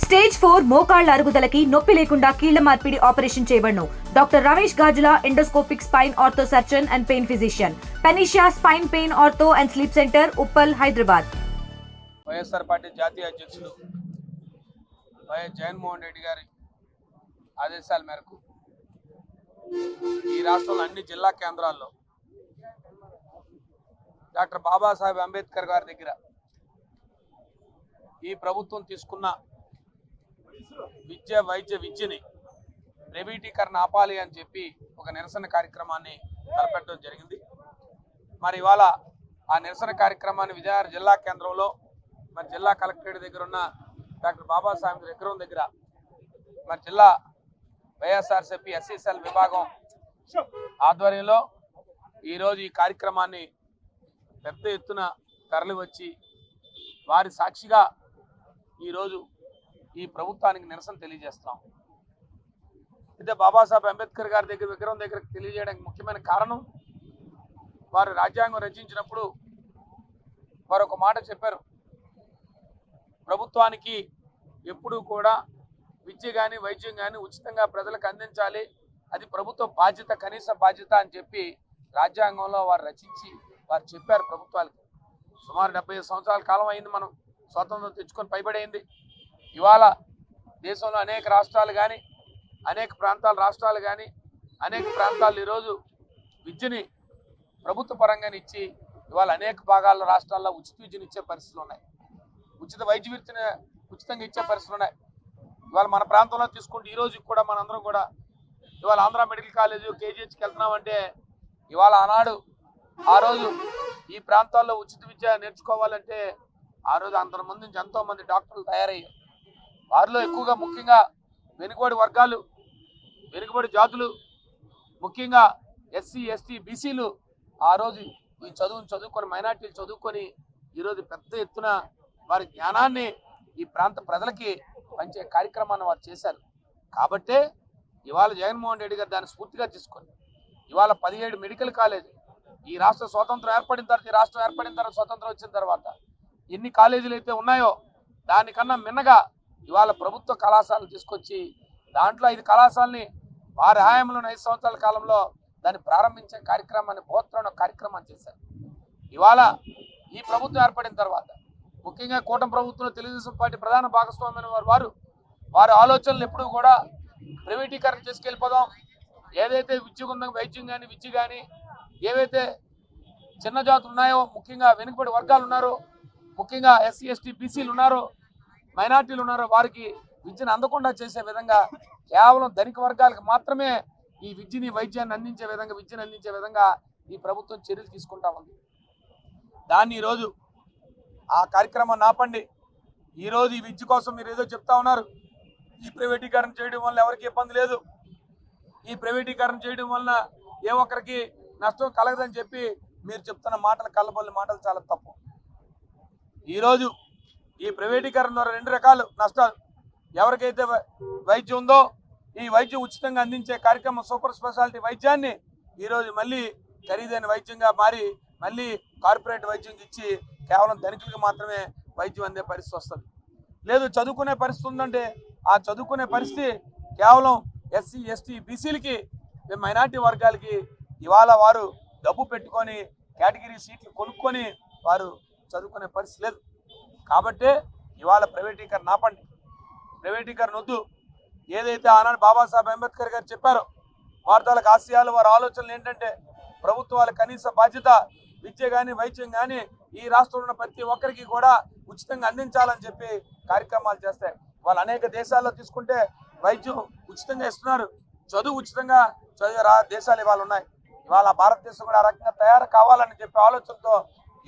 Stage 4 మోకాళ్ల అరుగుదలకి నొప్పి లేకుండా కీళ్ల మార్పిడి ఆపరేషన్ చేయబడును. Doctor Ramesh Gajula, endoscopic spine ortho surgeon and pain physician, Panacea spine pain ortho and sleep centre, Uppal, Hyderabad. YSR party జాతీయ అధ్యక్షులు వైఎస్ జగన్మోహన్ రెడ్డి గారి ఆదేశాల మేరకు ఈ రాష్ట్రంలో అన్ని జిల్లా కేంద్రాల్లో డాక్టర్ బాబాసాహెబ్ అంబేద్కర్ గారి దగ్గర ఈ ప్రభుత్వం తీసుకున్న విద్యని ప్రైవేటీకరణ ఆపాలి అని చెప్పి ఒక నిరసన కార్యక్రమాన్ని తలపెట్టడం జరిగింది. మరి ఇవాళ ఆ నిరసన కార్యక్రమాన్ని విజయనగరం జిల్లా కేంద్రంలో మరి జిల్లా కలెక్టరేట్ దగ్గర ఉన్న డాక్టర్ బాబాసాహెబ్ విగ్రహం దగ్గర మరి జిల్లా వైఎస్ఆర్సీపీ ఎస్సీసీఎల్ విభాగం ఆధ్వర్యంలో ఈరోజు ఈ కార్యక్రమాన్ని పెద్ద ఎత్తున తరలి వచ్చి వారి సాక్షిగా ఈరోజు ఈ ప్రభుత్వానికి నిరసన తెలియజేస్తున్నాం. అయితే బాబాసాహెబ్ అంబేద్కర్ గారి దగ్గర విగ్రహం దగ్గర తెలియజేయడానికి ముఖ్యమైన కారణం, వారు రాజ్యాంగం రచించినప్పుడు వారు ఒక మాట చెప్పారు, ప్రభుత్వానికి ఎప్పుడూ కూడా విద్య కానీ వైద్యం కానీ ఉచితంగా ప్రజలకు అందించాలి, అది ప్రభుత్వ బాధ్యత, కనీస బాధ్యత అని చెప్పి రాజ్యాంగంలో వారు రచించి వారు చెప్పారు ప్రభుత్వాలకు. సుమారు 75 సంవత్సరాల కాలం అయింది మనం స్వాతంత్రం తెచ్చుకొని పైబడైంది. ఇవాళ దేశంలో అనేక రాష్ట్రాలు కానీ అనేక రాష్ట్రాలు కానీ అనేక ప్రాంతాలు ఈరోజు విద్యని ప్రభుత్వ పరంగానే ఇచ్చి ఇవాళ అనేక భాగాల్లో రాష్ట్రాల్లో ఉచిత విద్యను ఇచ్చే పరిస్థితులు ఉన్నాయి, ఉచిత వైద్య విద్యను ఉచితంగా ఇచ్చే పరిస్థితులు ఉన్నాయి. ఇవాళ మన ప్రాంతంలో తీసుకుంటే ఈరోజు కూడా మనందరం కూడా ఇవాళ ఆంధ్ర మెడికల్ కాలేజ్ కేజీహెచ్కి వెళ్తున్నామంటే ఇవాళ ఆనాడు ఆ రోజు ఈ ప్రాంతాల్లో ఉచిత విద్య నేర్చుకోవాలంటే ఆ రోజు అంతమంది నుంచి ఎంతోమంది డాక్టర్లు తయారయ్యారు. వారిలో ఎక్కువగా ముఖ్యంగా వెనుకబడి వర్గాలు, వెనుకబడి జాతులు, ముఖ్యంగా ఎస్సీ ఎస్టీ బీసీలు ఆ రోజు ఈ చదువుకొని మైనార్టీలు చదువుకొని ఈరోజు పెద్ద ఎత్తున వారి జ్ఞానాన్ని ఈ ప్రాంత ప్రజలకి పంచే కార్యక్రమాన్ని వారు చేశారు. కాబట్టే ఇవాళ జగన్మోహన్ రెడ్డి గారు దాన్ని స్ఫూర్తిగా తీసుకొని ఇవాళ 17 మెడికల్ కాలేజీ ఈ రాష్ట్ర స్వాతంత్రం ఏర్పడిన తర్వాత, ఈ రాష్ట్రం ఏర్పడిన తర్వాత, స్వతంత్రం వచ్చిన తర్వాత ఎన్ని కాలేజీలు అయితే ఉన్నాయో దానికన్నా మిన్నగా ఇవాళ ప్రభుత్వ కళాశాలలు తీసుకొచ్చి దాంట్లో 5 కళాశాలని వారి హయాంలో 5 సంవత్సరాల కాలంలో దాన్ని ప్రారంభించే కార్యక్రమాన్ని బోత్రణ కార్యక్రమాన్ని చేశారు. ఇవాళ ఈ ప్రభుత్వం ఏర్పడిన తర్వాత ముఖ్యంగా కూటమి ప్రభుత్వంలో తెలుగుదేశం పార్టీ ప్రధాన భాగస్వామ్యమైన వారి ఆలోచనలు ఎప్పుడూ కూడా ప్రైవేటీకరణ చేసుకెళ్ళిపోదాం, ఏదైతే విద్య ఉందో వైద్యం కానీ విద్య కానీ ఏవైతే చిన్న జాతులు ఉన్నాయో, ముఖ్యంగా వెనుకబడి వర్గాలు ఉన్నారో, ముఖ్యంగా ఎస్సీ ఎస్టీ బీసీలు ఉన్నారో, మైనార్టీలు ఉన్నారో వారికి విద్యను అందకుండా చేసే విధంగా కేవలం ధనిక వర్గాలకు మాత్రమే ఈ వైద్యాన్ని అందించే విధంగా ఈ ప్రభుత్వం చర్యలు తీసుకుంటా ఉంది. దాన్ని ఈరోజు ఆ కార్యక్రమాన్ని ఆపండి. ఈరోజు ఈ విద్య కోసం మీరు ఏదో చెప్తా ఉన్నారు, ఈ ప్రైవేటీకరణ చేయడం వల్ల ఎవరికి ఇబ్బంది లేదు, ఈ ప్రైవేటీకరణ చేయడం వలన ఏ ఒక్కరికి నష్టం కలగదని చెప్పి మీరు చెప్తున్న మాటలు, కళ్ళబొల్లి మాటలు చాలా తప్పు. ఈరోజు ఈ ప్రైవేటీకరణ ద్వారా 2 రకాల నష్టాలు. ఎవరికైతే వైద్యం ఉందో ఈ వైద్యం ఉచితంగా అందించే కార్యక్రమం, సూపర్ స్పెషాలిటీ వైద్యాన్ని ఈరోజు మళ్ళీ ఖరీదైన వైద్యంగా మారి మళ్ళీ కార్పొరేట్ వైద్యం ఇచ్చి కేవలం ధనికులకు మాత్రమే వైద్యం అందే పరిస్థితి వస్తుంది. లేదు చదువుకునే పరిస్థితి ఉందంటే ఆ చదువుకునే పరిస్థితి కేవలం ఎస్సీ ఎస్టీ బీసీలకి, మైనార్టీ వర్గాలకి ఇవాళ వారు డబ్బు పెట్టుకొని కేటగిరీ సీట్లు కొనుక్కొని వారు చదువుకునే పరిస్థితి లేదు. కాబట్టే ఇవాళ ప్రైవేటీకరణ ఆపండి, ప్రైవేటీకరణ వద్దు. ఏదైతే ఆనాడు బాబాసాహెబ్ అంబేద్కర్ గారు చెప్పారో వారి తాలూకు ఆశయాలు, వారి ఆలోచనలు ఏంటంటే ప్రభుత్వాల కనీస బాధ్యత విద్య కానీ వైద్యం కానీ ఈ రాష్ట్రంలో ఉన్న ప్రతి ఒక్కరికి కూడా ఉచితంగా అందించాలని చెప్పి కార్యక్రమాలు చేస్తాయి. వాళ్ళు అనేక దేశాల్లో తీసుకుంటే వైద్యం ఉచితంగా ఇస్తున్నారు, చదువు ఉచితంగా చదివే దేశాలు ఇవాళ ఉన్నాయి. ఇవాళ భారతదేశం కూడా ఆ రకంగా తయారు కావాలని చెప్పే ఆలోచనతో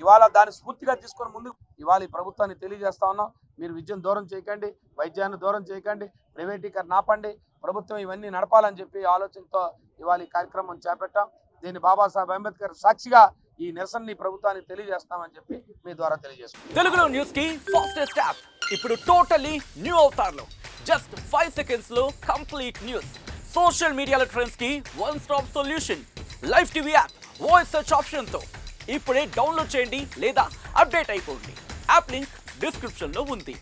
ఇవాళ దాన్ని స్ఫూర్తిగా తీసుకొని ముందు ఇవాళ ఈ ప్రభుత్వాన్ని తెలియజేస్తా ఉన్నాం. మీరు విద్యను దూరం చేయకండి, వైద్యాన్ని దూరం చేయకండి, ప్రైవేటీకరణ ఆపండి, ప్రభుత్వం ఇవన్నీ నడపాలని చెప్పి ఆలోచనతో ఇవాళ ఈ కార్యక్రమం చేపట్టాం. దీన్ని బాబాసాహెబ్ అంబేద్కర్ సాక్షిగా ఈ నిరసనని ప్రభుత్వానికి తెలియజేస్తామని చెప్పి మీ ద్వారా తెలియజేస్తాం. తెలుగులో న్యూస్ కి ఫాస్టెస్ట్ యాప్ ఇప్పుడు టోటల్లీ న్యూ అవతార్లో జస్ట్ 5 సెకండ్స్ లో కంప్లీట్ న్యూస్, సోషల్ మీడియాలో ట్రెండ్స్ కి one stop solution, live TV app, voice search option తో ఇప్పుడే డౌన్లోడ్ చేయండి లేదా అప్డేట్ అయిపోండి. యాప్ లింక్ డిస్క్రిప్షన్ లో ఉంది.